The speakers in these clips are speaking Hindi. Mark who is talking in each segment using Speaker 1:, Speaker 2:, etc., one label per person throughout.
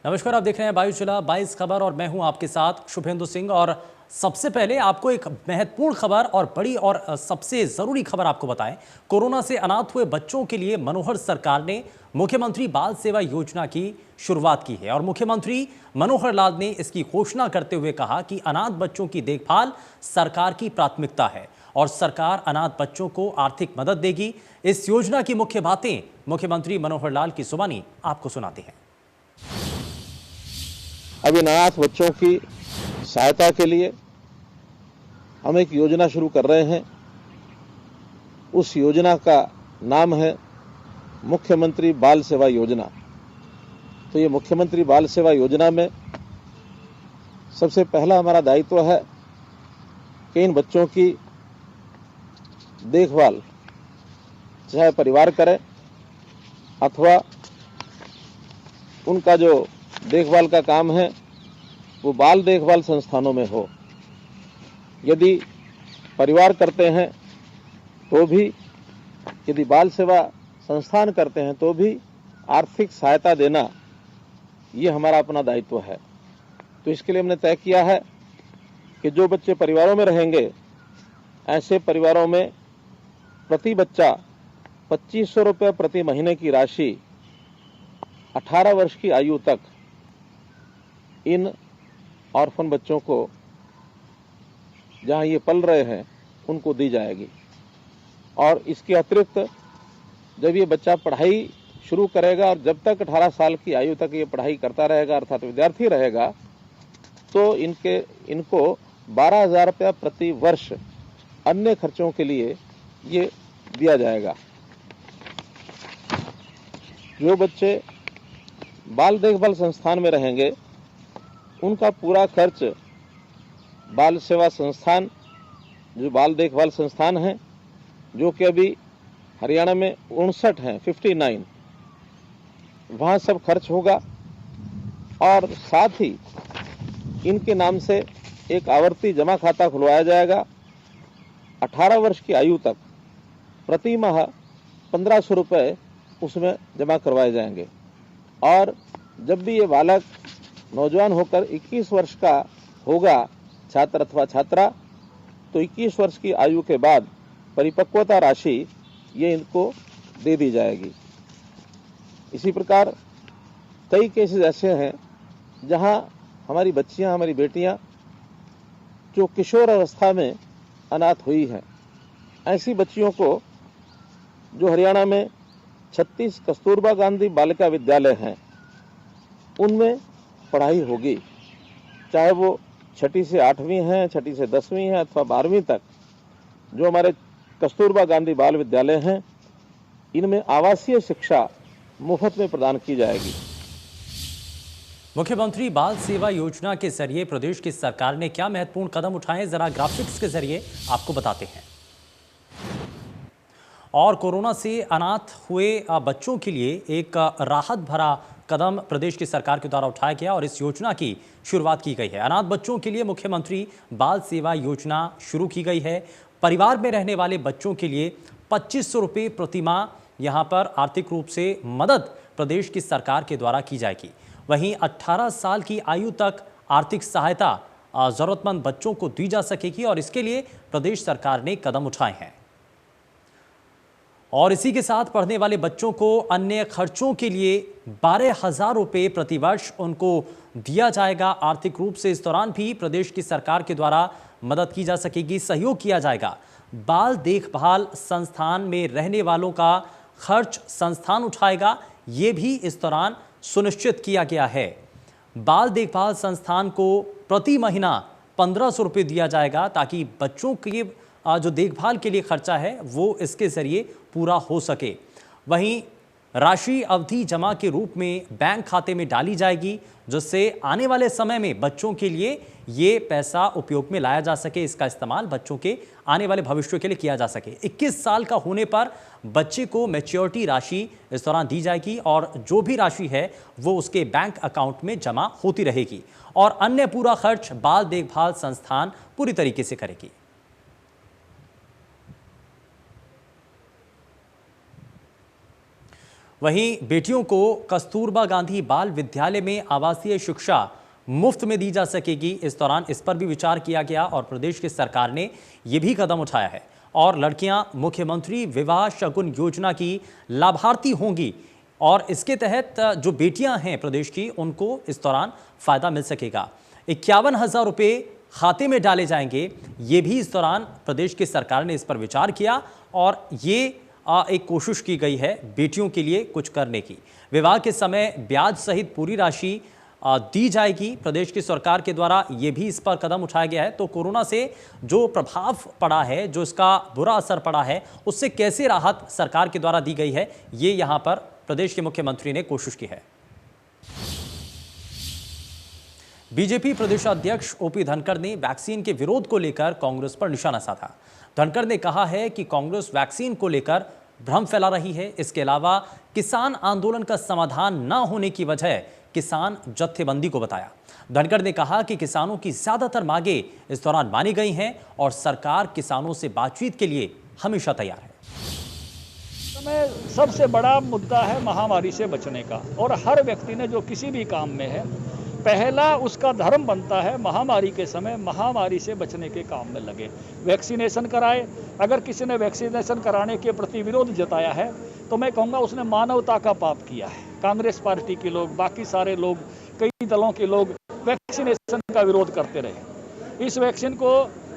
Speaker 1: नमस्कार, आप देख रहे हैं 22 जिला 22 खबर और मैं हूं आपके साथ शुभेंदु सिंह। और सबसे पहले आपको एक महत्वपूर्ण खबर और बड़ी और सबसे जरूरी खबर आपको बताएं। कोरोना से अनाथ हुए बच्चों के लिए मनोहर सरकार ने मुख्यमंत्री बाल सेवा योजना की शुरुआत की है और मुख्यमंत्री मनोहर लाल ने इसकी घोषणा करते हुए कहा कि अनाथ बच्चों की देखभाल सरकार की प्राथमिकता है और सरकार अनाथ बच्चों को आर्थिक मदद देगी। इस योजना की मुख्य बातें मुख्यमंत्री मनोहर लाल की जुबानी आपको सुनाते हैं।
Speaker 2: अब इन अनाथ बच्चों की सहायता के लिए हम एक योजना शुरू कर रहे हैं। उस योजना का नाम है मुख्यमंत्री बाल सेवा योजना। तो ये मुख्यमंत्री बाल सेवा योजना में सबसे पहला हमारा दायित्व है कि इन बच्चों की देखभाल चाहे परिवार करे अथवा उनका जो देखभाल का काम है वो बाल देखभाल संस्थानों में हो। यदि परिवार करते हैं तो भी, यदि बाल सेवा संस्थान करते हैं तो भी आर्थिक सहायता देना ये हमारा अपना दायित्व है। तो इसके लिए हमने तय किया है कि जो बच्चे परिवारों में रहेंगे, ऐसे परिवारों में प्रति बच्चा 2500 रुपये प्रति महीने की राशि 18 वर्ष की आयु तक इन ऑर्फन बच्चों को जहां ये पल रहे हैं उनको दी जाएगी। और इसके अतिरिक्त जब ये बच्चा पढ़ाई शुरू करेगा और जब तक 18 साल की आयु तक ये पढ़ाई करता रहेगा अर्थात विद्यार्थी रहेगा, तो इनको 12,000 रुपया प्रति वर्ष अन्य खर्चों के लिए ये दिया जाएगा। जो बच्चे बाल देखभाल संस्थान में रहेंगे उनका पूरा खर्च बाल सेवा संस्थान, जो बाल देखभाल संस्थान हैं, जो कि अभी हरियाणा में 59 हैं, 59, वहाँ सब खर्च होगा। और साथ ही इनके नाम से एक आवर्ती जमा खाता खुलवाया जाएगा। 18 वर्ष की आयु तक प्रति माह 1500 रुपये उसमें जमा करवाए जाएंगे। और जब भी ये बालक नौजवान होकर 21 वर्ष का होगा, छात्र अथवा छात्रा, तो 21 वर्ष की आयु के बाद परिपक्वता राशि ये इनको दे दी जाएगी। इसी प्रकार कई केसेस ऐसे हैं जहां हमारी बच्चियां, हमारी बेटियां जो किशोर अवस्था में अनाथ हुई हैं, ऐसी बच्चियों को जो हरियाणा में 36 कस्तूरबा गांधी बालिका विद्यालय हैं उनमें पढ़ाई होगी, चाहे वो 6ठी से 8वीं हैं, 6ठी से 10वीं हैं अथवा 12वीं तक। जो हमारे कस्तूरबा गांधी बाल विद्यालय हैं इनमें आवासीय शिक्षा मुफ्त में प्रदान की जाएगी।
Speaker 1: मुख्यमंत्री बाल सेवा योजना के जरिए प्रदेश की सरकार ने क्या महत्वपूर्ण कदम उठाए, जरा ग्राफिक्स के जरिए आपको बताते हैं। और कोरोना से अनाथ हुए बच्चों के लिए एक राहत भरा कदम प्रदेश की सरकार के द्वारा उठाया गया और इस योजना की शुरुआत की गई है। अनाथ बच्चों के लिए मुख्यमंत्री बाल सेवा योजना शुरू की गई है। परिवार में रहने वाले बच्चों के लिए 2500 रुपये प्रति माह यहाँ पर आर्थिक रूप से मदद प्रदेश की सरकार के द्वारा की जाएगी। वहीं 18 साल की आयु तक आर्थिक सहायता जरूरतमंद बच्चों को दी जा सकेगी और इसके लिए प्रदेश सरकार ने कदम उठाए हैं। और इसी के साथ पढ़ने वाले बच्चों को अन्य खर्चों के लिए 12,000 रुपये प्रति वर्ष उनको दिया जाएगा आर्थिक रूप से। इस दौरान भी प्रदेश की सरकार के द्वारा मदद की जा सकेगी, सहयोग किया जाएगा। बाल देखभाल संस्थान में रहने वालों का खर्च संस्थान उठाएगा, ये भी इस दौरान सुनिश्चित किया गया है। बाल देखभाल संस्थान को प्रति महीना 1500 रुपये दिया जाएगा ताकि बच्चों की जो देखभाल के लिए खर्चा है वो इसके जरिए पूरा हो सके। वहीं राशि अवधि जमा के रूप में बैंक खाते में डाली जाएगी, जिससे आने वाले समय में बच्चों के लिए ये पैसा उपयोग में लाया जा सके। इसका इस्तेमाल बच्चों के आने वाले भविष्य के लिए किया जा सके। 21 साल का होने पर बच्चे को मैच्योरिटी राशि इस दौरान दी जाएगी और जो भी राशि है वो उसके बैंक अकाउंट में जमा होती रहेगी और अन्य पूरा खर्च बाल देखभाल संस्थान पूरी तरीके से करेगी। वहीं बेटियों को कस्तूरबा गांधी बाल विद्यालय में आवासीय शिक्षा मुफ्त में दी जा सकेगी। इस दौरान इस पर भी विचार किया गया और प्रदेश की सरकार ने यह भी कदम उठाया है और लड़कियां मुख्यमंत्री विवाह शगुन योजना की लाभार्थी होंगी और इसके तहत जो बेटियां हैं प्रदेश की उनको इस दौरान फायदा मिल सकेगा। 51,000 रुपये खाते में डाले जाएंगे। ये भी इस दौरान प्रदेश की सरकार ने इस पर विचार किया और ये एक कोशिश की गई है बेटियों के लिए कुछ करने की। विवाह के समय ब्याज सहित पूरी राशि दी जाएगी। प्रदेश की सरकार के द्वारा ये भी इस पर कदम उठाया गया है। तो कोरोना से जो प्रभाव पड़ा है, जो इसका बुरा असर पड़ा है, उससे कैसे राहत सरकार के द्वारा दी गई है, ये यहाँ पर प्रदेश के मुख्यमंत्री ने कोशिश की है। बीजेपी प्रदेशाध्यक्ष ओपी धनखड़ ने वैक्सीन के विरोध को लेकर कांग्रेस पर निशाना साधा। धनखड़ ने कहा है कि कांग्रेस वैक्सीन को लेकर भ्रम फैला रही है। इसके अलावा किसान आंदोलन का समाधान न होने की वजह किसान जत्थेबंदी को बताया। धनखड़ ने कहा कि किसानों की ज्यादातर मांगे इस दौरान मानी गई हैं और सरकार किसानों से बातचीत के लिए हमेशा तैयार है।
Speaker 3: समय सबसे बड़ा मुद्दा है महामारी से बचने का और हर व्यक्ति ने जो किसी भी काम में है, पहला उसका धर्म बनता है महामारी के समय महामारी से बचने के काम में लगे, वैक्सीनेशन कराए। अगर किसी ने वैक्सीनेशन कराने के प्रति विरोध जताया है तो मैं कहूँगा उसने मानवता का पाप किया है। कांग्रेस पार्टी के लोग, बाकी सारे लोग, कई दलों के लोग वैक्सीनेशन का विरोध करते रहे। इस वैक्सीन को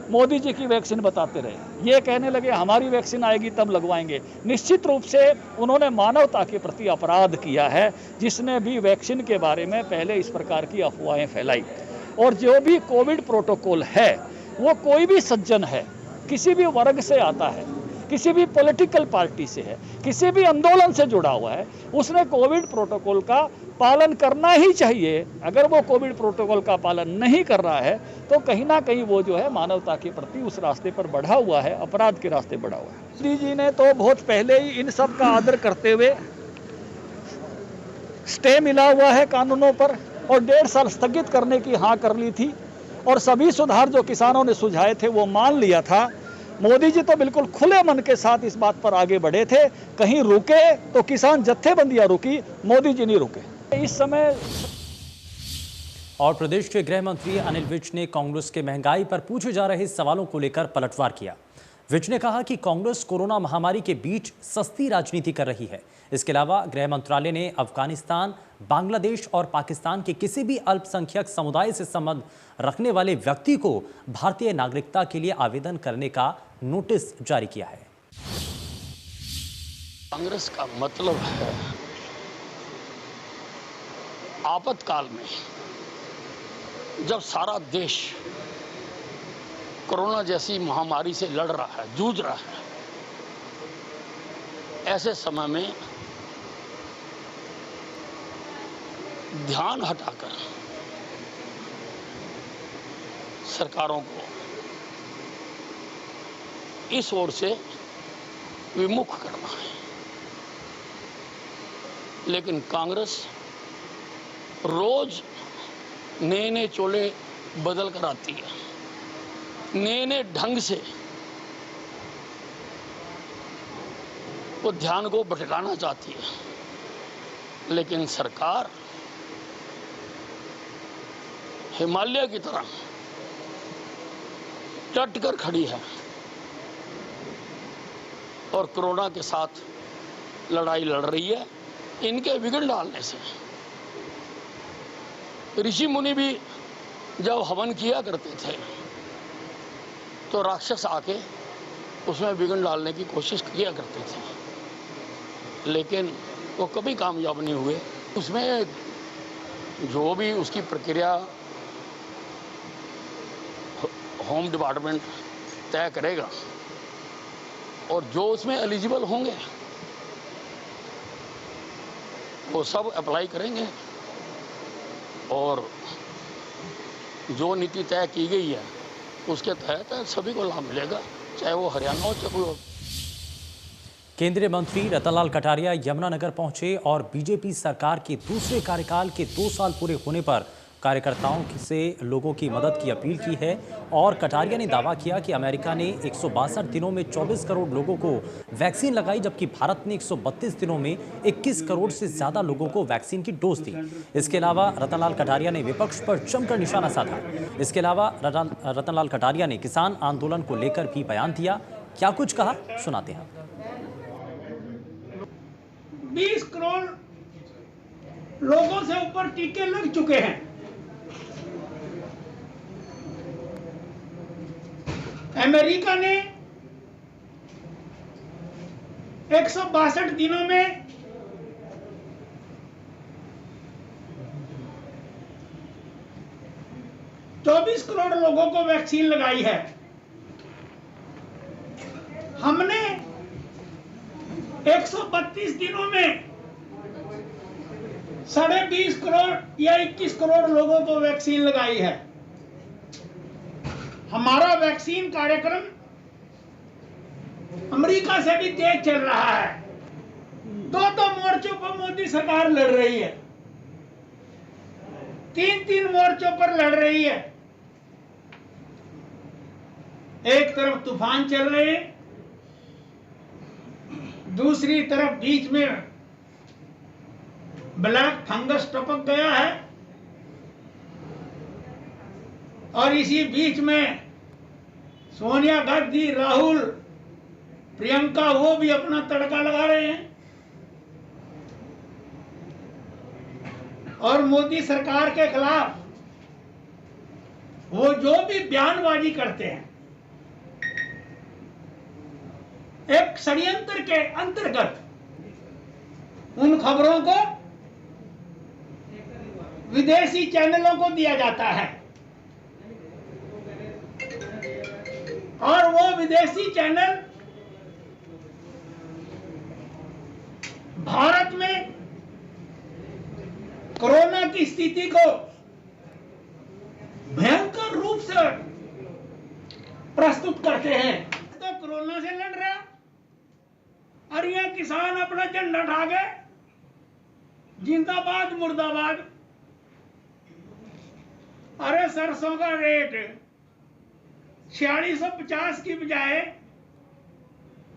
Speaker 3: मोदी जी की वैक्सीन बताते रहे। ये कहने लगे हमारी वैक्सीन आएगी तब लगवाएंगे। निश्चित रूप से उन्होंने मानवता के प्रति अपराध किया है, जिसने भी वैक्सीन के बारे में पहले इस प्रकार की अफवाहें फैलाई। और जो भी कोविड प्रोटोकॉल है वो कोई भी सज्जन है, किसी भी वर्ग से आता है, किसी भी पॉलिटिकल पार्टी से है, किसी भी आंदोलन से जुड़ा हुआ है, उसने कोविड प्रोटोकॉल का पालन करना ही चाहिए। अगर वो कोविड प्रोटोकॉल का पालन नहीं कर रहा है तो कहीं ना कहीं वो जो है मानवता के प्रति उस रास्ते पर बढ़ा हुआ है, अपराध के रास्ते बढ़ा हुआ है। मोदी जी ने तो बहुत पहले ही इन सब का आदर करते हुए स्टे मिला हुआ है कानूनों पर और 1.5 साल स्थगित करने की हाँ कर ली थी और सभी सुधार जो किसानों ने सुझाए थे वो मान लिया था। मोदी जी तो बिल्कुल खुले मन के साथ इस बात पर आगे बढ़े थे। कहीं रुके तो किसान जत्थेबंदियां रुकी, मोदी जी नहीं रुके। इस समय
Speaker 1: और प्रदेश के गृह मंत्री अनिल विज ने कांग्रेस के महंगाई पर पूछे जा रहे सवालों को लेकर पलटवार किया। विज ने कहा कि कांग्रेस कोरोना महामारी के बीच सस्ती राजनीति कर रही है। इसके अलावा गृह मंत्रालय ने अफगानिस्तान, बांग्लादेश और पाकिस्तान के किसी भी अल्पसंख्यक समुदाय से संबंध रखने वाले व्यक्ति को भारतीय नागरिकता के लिए आवेदन करने का नोटिस जारी किया है।
Speaker 4: कांग्रेस का मतलब है आपातकाल में जब सारा देश कोरोना जैसी महामारी से लड़ रहा है, जूझ रहा है, ऐसे समय में ध्यान हटाकर सरकारों को इस ओर से विमुख करना है। लेकिन कांग्रेस रोज नए नए चोले बदल कर आती है, नए नए ढंग से वो ध्यान को भटकाना चाहती है। लेकिन सरकार हिमालय की तरह डट कर खड़ी है और कोरोना के साथ लड़ाई लड़ रही है। इनके विघ्न डालने से ऋषि मुनि भी जब हवन किया करते थे तो राक्षस आके उसमें विघ्न डालने की कोशिश किया करते थे, लेकिन वो कभी कामयाब नहीं हुए। उसमें जो भी उसकी प्रक्रिया होम डिपार्टमेंट तय करेगा और जो उसमें एलिजिबल होंगे वो सब अप्लाई करेंगे और जो नीति तय की गई है उसके तहत सभी को लाभ मिलेगा, चाहे वो हरियाणा हो चाहे कोई हो।
Speaker 1: केंद्रीय मंत्री रतनलाल कटारिया यमुनानगर पहुंचे और बीजेपी सरकार के दूसरे कार्यकाल के 2 साल पूरे होने पर कार्यकर्ताओं से लोगों की मदद की अपील की है और कटारिया ने दावा किया कि अमेरिका ने 162 दिनों में 24 करोड़ लोगों को वैक्सीन लगाई, जबकि भारत ने 132 दिनों में 21 करोड़ से ज्यादा लोगों को वैक्सीन की डोज दी। इसके अलावा रतनलाल कटारिया ने विपक्ष पर जमकर निशाना साधा। इसके अलावा रतनलाल कटारिया ने किसान आंदोलन को लेकर भी बयान दिया। क्या कुछ कहा, सुनाते हैं।
Speaker 5: 20 करोड़ लोगों से ऊपर टीके लग चुके हैं। अमेरिका ने 162 दिनों में 24 करोड़ लोगों को वैक्सीन लगाई है। हमने 132 दिनों में 20.5 करोड़ या 21 करोड़ लोगों को वैक्सीन लगाई है। हमारा वैक्सीन कार्यक्रम अमेरिका से भी तेज चल रहा है। दो मोर्चों पर मोदी सरकार लड़ रही है, 3 मोर्चों पर लड़ रही है। एक तरफ तूफान चल रहे हैं, दूसरी तरफ बीच में ब्लैक फंगस टपक गया है और इसी बीच में सोनिया गांधी, राहुल, प्रियंका वो भी अपना तड़का लगा रहे हैं और मोदी सरकार के खिलाफ वो जो भी बयानबाजी करते हैं, एक षड्यंत्र के अंतर्गत उन खबरों को विदेशी चैनलों को दिया जाता है और वो विदेशी चैनल भारत में कोरोना की स्थिति को भयंकर रूप से प्रस्तुत करते हैं। तो कोरोना से लड़ रहा और ये किसान अपना झंडा उठा के जिंदाबाद मुर्दाबाद। अरे सरसों का रेट 4650 की बजाय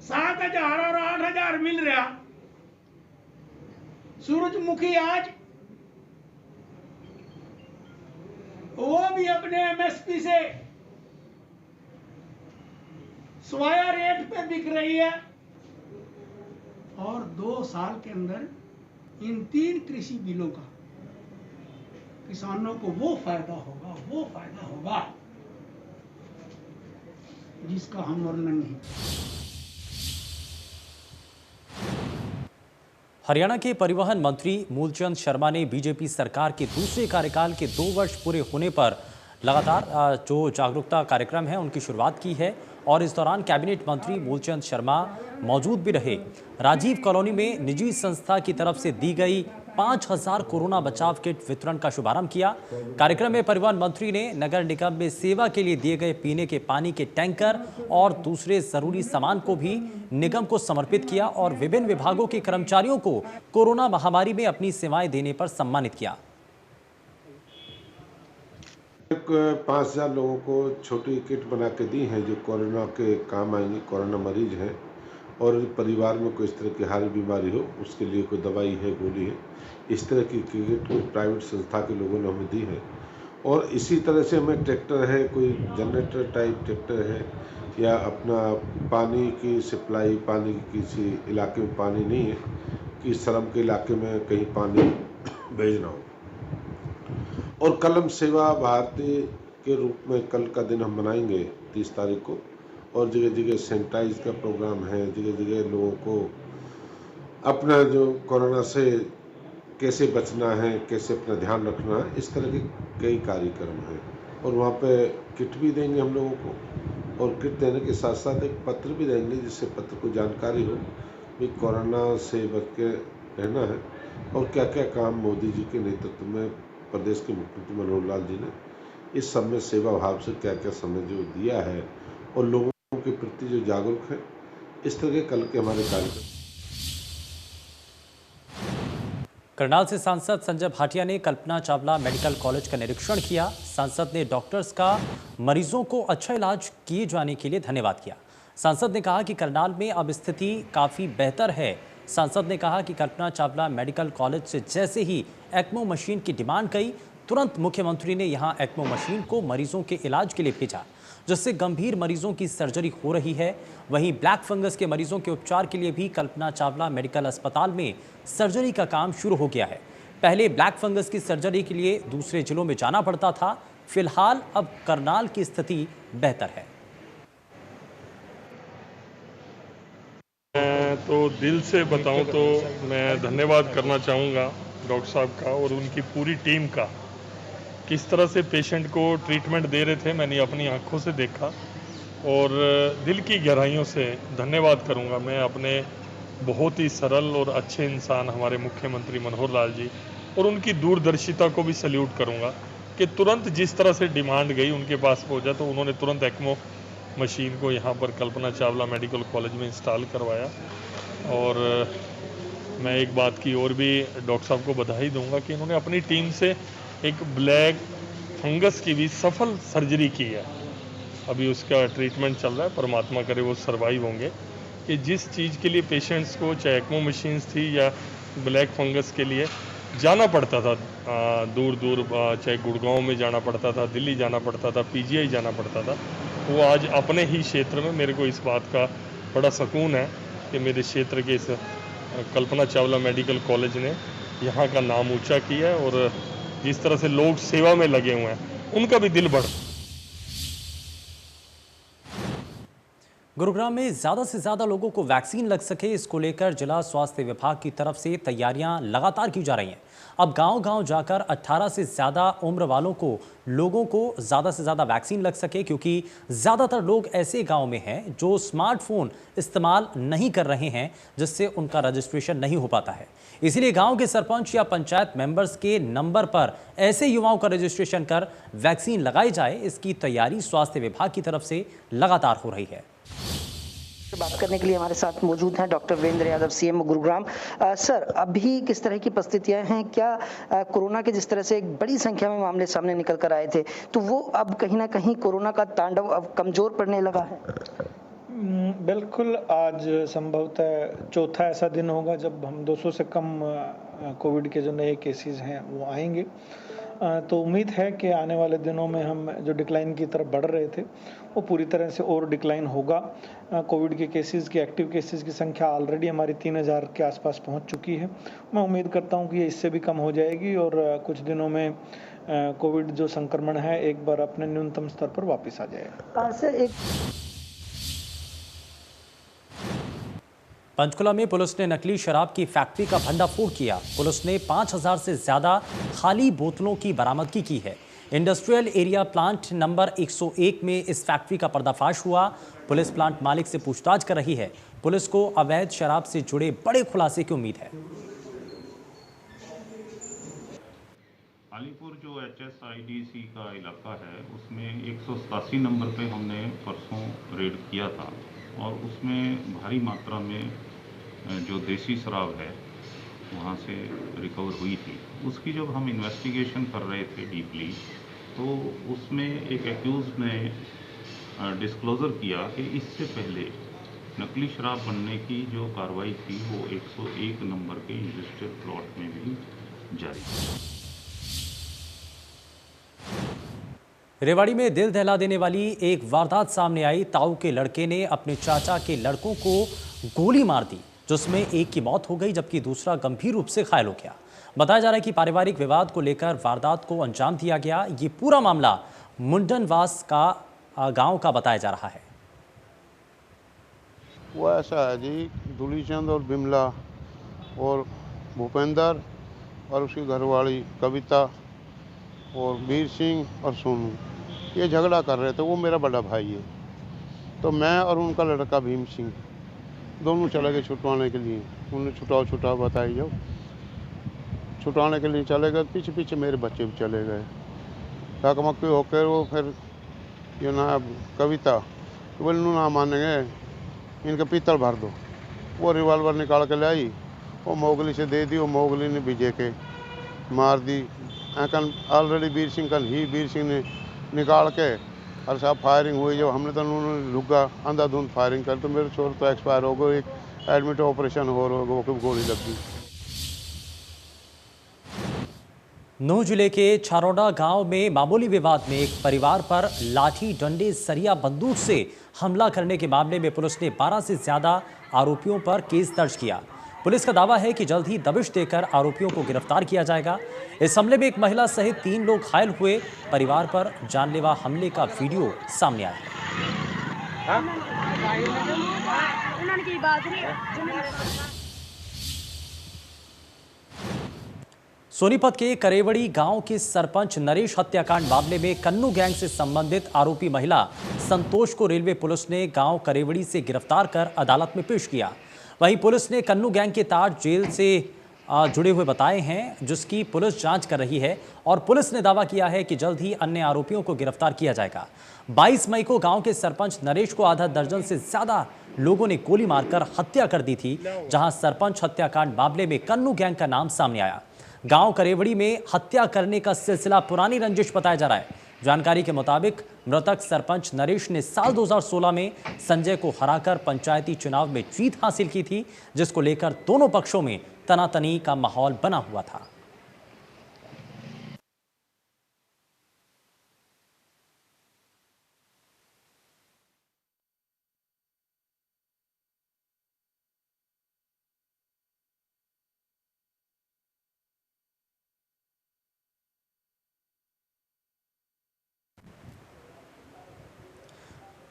Speaker 5: 7000 और 8000 मिल रहा। सूरजमुखी आज वो भी अपने एमएसपी से स्वाया रेट पे बिक रही है और 2 साल के अंदर इन 3 कृषि बिलों का किसानों को वो फायदा होगा जिसका हम वर्णन नहीं।
Speaker 1: हरियाणा के परिवहन मंत्री मूलचंद शर्मा ने बीजेपी सरकार के दूसरे कार्यकाल के 2 वर्ष पूरे होने पर लगातार जो जागरूकता कार्यक्रम है उनकी शुरुआत की है और इस दौरान कैबिनेट मंत्री मूलचंद शर्मा मौजूद भी रहे। राजीव कॉलोनी में निजी संस्था की तरफ से दी गई 5000 कोरोना बचाव किट वितरण का शुभारंभ किया। कार्यक्रम में परिवहन मंत्री ने नगर निगम में सेवा के लिए दिए गए पीने के पानी के टैंकर और दूसरे जरूरी सामान को भी निगम को समर्पित किया और विभिन्न विभागों के कर्मचारियों को कोरोना महामारी में अपनी सेवाएं देने पर सम्मानित किया।
Speaker 6: 5000 लोगों को छोटी किट बना के दी है जो कोरोना के काम आएंगे। कोरोना मरीज हैं और परिवार में कोई इस तरह की हारी बीमारी हो उसके लिए कोई दवाई है, गोली है, इस तरह की किट कोई प्राइवेट संस्था के लोगों ने हमें दी है। और इसी तरह से हमें ट्रैक्टर है, कोई जनरेटर टाइप ट्रैक्टर है या अपना पानी की सप्लाई, पानी की किसी इलाके में पानी नहीं है कि शर्म के इलाके में कहीं पानी भेजना हो। और कलम सेवा भारती के रूप में कल का दिन हम मनाएंगे 30 तारीख को और जगह जगह सैनिटाइज का प्रोग्राम है, जगह जगह लोगों को अपना जो कोरोना से कैसे बचना है, कैसे अपना ध्यान रखना है, इस तरह के कई कार्यक्रम हैं। और वहाँ पे किट भी देंगे हम लोगों को और किट देने के साथ साथ एक पत्र भी देंगे जिससे पत्र को जानकारी हो कि कोरोना से बच के रहना है और क्या क्या काम मोदी जी के नेतृत्व में प्रदेश के मुख्यमंत्री मनोहर लाल जी ने इस सब में सेवा भाव से क्या क्या समय जो दिया है और लोगों के प्रति जो जागरूक है, इस तरह के कल के हमारे कार्यक्रम।
Speaker 1: करनाल से सांसद संजय भाटिया ने कल्पना चावला मेडिकल कॉलेज का निरीक्षण किया। सांसद ने डॉक्टर्स का मरीजों को अच्छा इलाज किए जाने के लिए धन्यवाद किया। सांसद ने कहा कि करनाल में अब स्थिति काफ़ी बेहतर है। सांसद ने कहा कि कल्पना चावला मेडिकल कॉलेज से जैसे ही एक्मो मशीन की डिमांड गई, तुरंत मुख्यमंत्री ने यहां एक्मो मशीन को मरीजों के इलाज के लिए भेजा, जिससे गंभीर मरीजों की सर्जरी हो रही है। वहीं ब्लैक फंगस के मरीजों के उपचार के लिए भी कल्पना चावला मेडिकल अस्पताल में सर्जरी का काम शुरू हो गया है। पहले ब्लैक फंगस की सर्जरी के लिए दूसरे जिलों में जाना पड़ता था। फिलहाल अब करनाल की स्थिति बेहतर है।
Speaker 7: तो दिल से बताऊं तो मैं धन्यवाद करना चाहूँगा डॉक्टर साहब का और उनकी पूरी टीम का। किस तरह से पेशेंट को ट्रीटमेंट दे रहे थे मैंने अपनी आंखों से देखा और दिल की गहराइयों से धन्यवाद करूंगा मैं अपने बहुत ही सरल और अच्छे इंसान हमारे मुख्यमंत्री मनोहर लाल जी और उनकी दूरदर्शिता को भी सैल्यूट करूंगा कि तुरंत जिस तरह से डिमांड गई उनके पास पहुंचा तो उन्होंने तुरंत एक्मो मशीन को यहाँ पर कल्पना चावला मेडिकल कॉलेज में इंस्टॉल करवाया। और मैं एक बात की और भी डॉक्टर साहब को बधाई दूंगा कि इन्होंने अपनी टीम से एक ब्लैक फंगस की भी सफल सर्जरी की है। अभी उसका ट्रीटमेंट चल रहा है, परमात्मा करे वो सर्वाइव होंगे। कि जिस चीज़ के लिए पेशेंट्स को चाहे एक्मो मशीन्स थी या ब्लैक फंगस के लिए जाना पड़ता था दूर दूर, चाहे गुड़गांव में जाना पड़ता था, दिल्ली जाना पड़ता था, पीजीआई जाना पड़ता था, वो आज अपने ही क्षेत्र में मेरे को इस बात का बड़ा सुकून है कि मेरे क्षेत्र के इस कल्पना चावला मेडिकल कॉलेज ने यहाँ का नाम ऊंचा किया है और जिस तरह से लोग सेवा में लगे हुए हैं उनका भी दिल बढ़।
Speaker 1: गुरुग्राम में ज़्यादा से ज़्यादा लोगों को वैक्सीन लग सके, इसको लेकर जिला स्वास्थ्य विभाग की तरफ से तैयारियां लगातार की जा रही हैं। अब गांव-गांव जाकर 18 से ज़्यादा उम्र वालों को लोगों को ज़्यादा से ज़्यादा वैक्सीन लग सके, क्योंकि ज़्यादातर लोग ऐसे गांव में हैं जो स्मार्टफोन इस्तेमाल नहीं कर रहे हैं, जिससे उनका रजिस्ट्रेशन नहीं हो पाता है। इसीलिए गाँव के सरपंच या पंचायत मेंबर्स के नंबर पर ऐसे युवाओं का रजिस्ट्रेशन कर वैक्सीन लगाई जाए, इसकी तैयारी स्वास्थ्य विभाग की तरफ से लगातार हो रही है।
Speaker 8: बात करने के लिए हमारे साथ मौजूद हैं doctor Virendra Yadav, CM Gurugram. Sir, अभी किस तरह की परिस्थितियां हैं? क्या कोरोना के जिस तरह से एक बड़ी संख्या में मामले सामने निकल कर आए थे, तो वो अब कहीं ना कहीं कोरोना का तांडव अब कमजोर पड़ने लगा है?
Speaker 9: बिल्कुल, आज संभवतः चौथा ऐसा दिन होगा जब हम 200 से कम कोविड के जो नए केसेस हैं वो आएंगे। तो उम्मीद है कि आने वाले दिनों में हम जो डिक्लाइन की तरफ बढ़ रहे थे वो पूरी तरह से और डिक्लाइन होगा। कोविड के केसेस की, एक्टिव केसेस की संख्या ऑलरेडी हमारी 3000 के आसपास पहुंच चुकी है। मैं उम्मीद करता हूं कि ये इससे भी कम हो जाएगी और कुछ दिनों में कोविड जो संक्रमण है एक बार अपने न्यूनतम स्तर पर वापस आ जाएगा।
Speaker 8: सर,
Speaker 1: पंचकुला में पुलिस ने नकली शराब की फैक्ट्री का भंडाफोड़ किया। पुलिस ने 5000 से ज्यादा खाली बोतलों की बरामदगी की है। इंडस्ट्रियल एरिया प्लांट नंबर 101 में इस फैक्ट्री का पर्दाफाश हुआ। पुलिस प्लांट मालिक से पूछताछ कर रही है। पुलिस को अवैध शराब से जुड़े बड़े खुलासे की उम्मीद है।
Speaker 10: अलीपुर जो HSIDC का इलाका है उसमें 187 नंबर पे हमने परसों रेड किया था और उसमें भारी मात्रा में जो देसी शराब है वहाँ से रिकवर हुई थी। उसकी जब हम इन्वेस्टिगेशन कर रहे थे डीपली, तो उसमें एक एक्यूज ने डिस्क्लोज़र किया कि इससे पहले नकली शराब बनने की जो कार्रवाई थी वो 101 नंबर के इंडस्ट्रियल प्लॉट में भी जारी थी।
Speaker 1: रेवाड़ी में दिल दहला देने वाली एक वारदात सामने आई। ताऊ के लड़के ने अपने चाचा के लड़कों को गोली मार दी, जिसमें एक की मौत हो गई जबकि दूसरा गंभीर रूप से घायल हो गया। बताया जा रहा है कि पारिवारिक विवाद को लेकर वारदात को अंजाम दिया गया। ये पूरा मामला मुंडनवास का गांव का बताया जा रहा है।
Speaker 11: वो ऐसा है जी, दूलीचंद और बिमला और भूपेंद्र और उसकी घरवाली कविता और वीर सिंह और सोनू ये झगड़ा कर रहे थे। वो मेरा बड़ा भाई है, तो मैं और उनका लड़का भीम सिंह दोनों चले गए छुटवाने के लिए। उन्हें छुटाओ बताई जाओ, छुटाने के लिए चले गए। पीछे पीछे मेरे बच्चे भी चले गए। धक्का-मुक्की होकर वो फिर ये ना कविता बोले ना मानेंगे, इनका पीतल भर दो। वो रिवॉल्वर निकाल के ले आई वो मोगली से दे दी, वो मोगली ने विजय के मार दी। कल ऑलरेडी वीर सिंह ने निकाल के और साहब फायरिंग हुई। जब हमने तो उन्होंने रुका अंधाधुंध फायरिंग कर, तो मेरे छोर तो एक्सपायर हो गए, एक एडमिट ऑपरेशन हो रहा, वो गोली लग गई।
Speaker 1: नूंह जिले के छारोडा गांव में मामूली विवाद में एक परिवार पर लाठी, डंडे, सरिया, बंदूक से हमला करने के मामले में पुलिस ने 12 से ज्यादा आरोपियों पर केस दर्ज किया। पुलिस का दावा है कि जल्द ही दबिश देकर आरोपियों को गिरफ्तार किया जाएगा। इस हमले में एक महिला सहित 3 लोग घायल हुए। परिवार पर जानलेवा हमले का वीडियो सामने आया। सोनीपत के करेवड़ी गांव के सरपंच नरेश हत्याकांड मामले में कन्नू गैंग से संबंधित आरोपी महिला संतोष को रेलवे पुलिस ने गांव करेवड़ी से गिरफ्तार कर अदालत में पेश किया। वहीं पुलिस ने कन्नू गैंग के तार जेल से जुड़े हुए बताए हैं, जिसकी पुलिस जांच कर रही है और पुलिस ने दावा किया है कि जल्द ही अन्य आरोपियों को गिरफ्तार किया जाएगा। 22 मई को गांव के सरपंच नरेश को आधा दर्जन से ज्यादा लोगों ने गोली मारकर हत्या कर दी थी, जहां सरपंच हत्याकांड मामले में कन्नू गैंग का नाम सामने आया। गांव करेवड़ी में हत्या करने का सिलसिला पुरानी रंजिश बताया जा रहा है। जानकारी के मुताबिक मृतक सरपंच नरेश ने साल 2016 में संजय को हराकर पंचायती चुनाव में जीत हासिल की थी, जिसको लेकर दोनों पक्षों में तनातनी का माहौल बना हुआ था।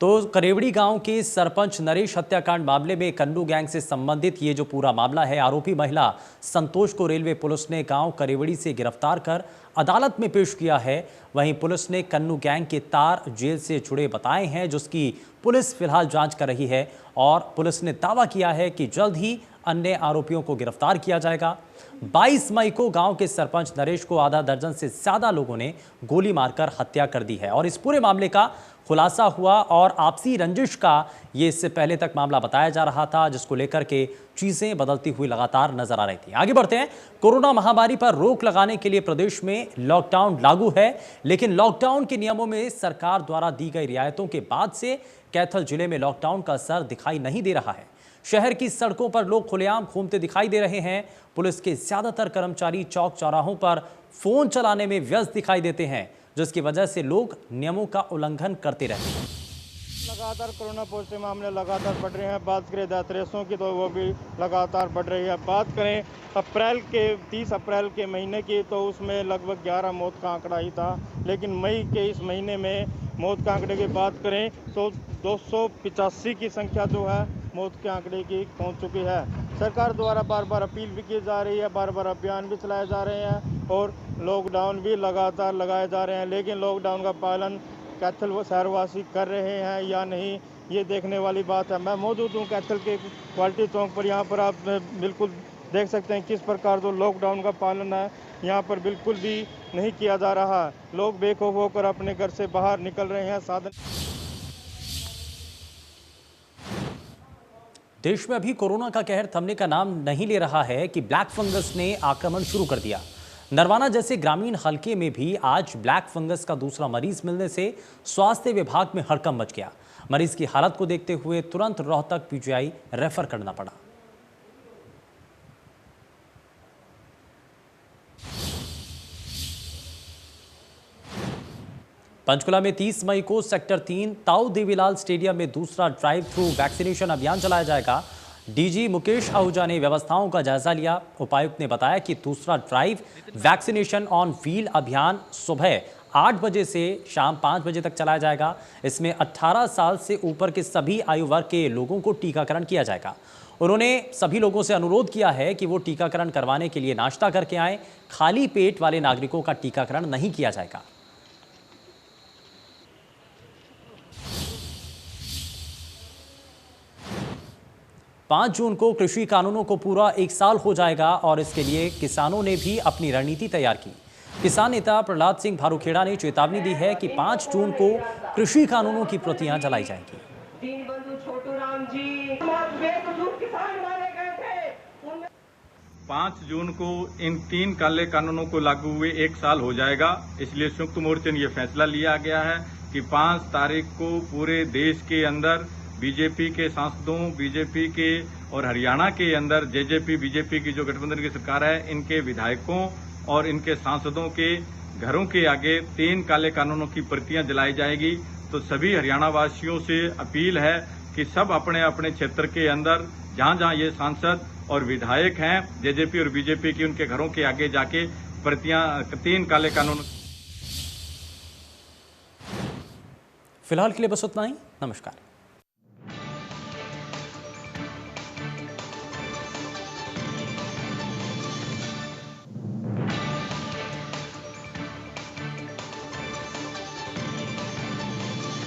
Speaker 1: तो करेवड़ी गांव के सरपंच नरेश हत्याकांड मामले में कन्नू गैंग से संबंधित ये जो पूरा मामला है, आरोपी महिला संतोष को रेलवे पुलिस ने गांव करेवड़ी से गिरफ्तार कर अदालत में पेश किया है। वहीं पुलिस ने कन्नू गैंग के तार जेल से जुड़े बताए हैं, जिसकी पुलिस फिलहाल जांच कर रही है और पुलिस ने दावा किया है कि जल्द ही अन्य आरोपियों को गिरफ्तार किया जाएगा। 22 मई को गांव के सरपंच नरेश को आधा दर्जन से ज्यादा लोगों ने गोली मारकर हत्या कर दी है और इस पूरे मामले का खुलासा हुआ और आपसी रंजिश का ये इससे पहले तक मामला बताया जा रहा था, जिसको लेकर के चीजें बदलती हुई लगातार नजर आ रही थी। आगे बढ़ते हैं। कोरोना महामारी पर रोक लगाने के लिए प्रदेश में लॉकडाउन लागू है, लेकिन लॉकडाउन के नियमों में सरकार द्वारा दी गई रियायतों के बाद से कैथल जिले में लॉकडाउन का असर दिखाई नहीं दे रहा है। शहर की सड़कों पर लोग खुलेआम घूमते दिखाई दे रहे हैं। पुलिस के ज्यादातर कर्मचारी चौक चौराहों पर फोन चलाने में व्यस्त दिखाई देते हैं, जिसकी वजह से लोग नियमों का उल्लंघन करते रहते हैं।
Speaker 12: लगातार कोरोना पॉजिटिव मामले लगातार बढ़ रहे हैं। बात करें डेथ रेशों की तो वो भी लगातार बढ़ रही है। बात करें 30 अप्रैल के महीने की तो उसमें लगभग 11 मौत का आंकड़ा ही था, लेकिन मई के इस महीने में मौत का आंकड़े की बात करें तो 285 की संख्या जो है मौत के आंकड़े की पहुंच चुकी है। सरकार द्वारा बार बार अपील भी की जा रही है, बार बार अभियान भी चलाए जा रहे हैं और लॉकडाउन भी लगातार लगाए जा रहे हैं, लेकिन लॉकडाउन का पालन कैथल व शहरवासी कर रहे हैं या नहीं, ये देखने वाली बात है। मैं मौजूद हूँ कैथल के क्वालिटी चौक पर। यहाँ पर आप बिल्कुल देख सकते हैं किस प्रकार जो लॉकडाउन का पालन है यहाँ पर बिल्कुल भी नहीं किया जा रहा। लोग बेखौफ होकर अपने घर से बाहर निकल रहे हैं। साधन
Speaker 1: देश में अभी कोरोना का कहर थमने का नाम नहीं ले रहा है कि ब्लैक फंगस ने आक्रमण शुरू कर दिया। नरवाना जैसे ग्रामीण हलके में भी आज ब्लैक फंगस का दूसरा मरीज मिलने से स्वास्थ्य विभाग में हड़कंप मच गया। मरीज की हालत को देखते हुए तुरंत रोहतक पीजीआई रेफर करना पड़ा। पंचकुला में 30 मई को सेक्टर 3 ताऊ देवीलाल स्टेडियम में दूसरा ड्राइव थ्रू वैक्सीनेशन अभियान चलाया जाएगा। डीजी मुकेश आहूजा ने व्यवस्थाओं का जायजा लिया। उपायुक्त ने बताया कि दूसरा ड्राइव वैक्सीनेशन ऑन व्हील अभियान सुबह 8 बजे से शाम 5 बजे तक चलाया जाएगा। इसमें 18 साल से ऊपर के सभी आयु वर्ग के लोगों को टीकाकरण किया जाएगा। उन्होंने सभी लोगों से अनुरोध किया है कि वो टीकाकरण करवाने के लिए नाश्ता करके आएं। खाली पेट वाले नागरिकों का टीकाकरण नहीं किया जाएगा। 5 जून को कृषि कानूनों को पूरा 1 साल हो जाएगा और इसके लिए किसानों ने भी अपनी रणनीति तैयार की। किसान नेता प्रहलाद सिंह भारूखेड़ा ने चेतावनी दी है कि 5 जून को कृषि कानूनों की प्रतियां जलाई जाएंगी।
Speaker 13: 5 जून को इन 3 काले कानूनों को लागू हुए 1 साल हो जाएगा। इसलिए संयुक्त मोर्चे ने यह फैसला लिया गया है कि 5 तारीख को पूरे देश के अंदर बीजेपी के सांसदों, बीजेपी के और हरियाणा के अंदर जेजेपी बीजेपी की जो गठबंधन की सरकार है, इनके विधायकों और इनके सांसदों के घरों के आगे 3 काले कानूनों की प्रतियां जलाई जाएगी। तो सभी हरियाणा वासियों से अपील है कि सब अपने अपने क्षेत्र के अंदर जहां जहां ये सांसद और विधायक हैं जेजेपी और बीजेपी की, उनके घरों के आगे जाके प्रतियां 3 काले कानून।
Speaker 1: फिलहाल के लिए बस उतना ही। नमस्कार।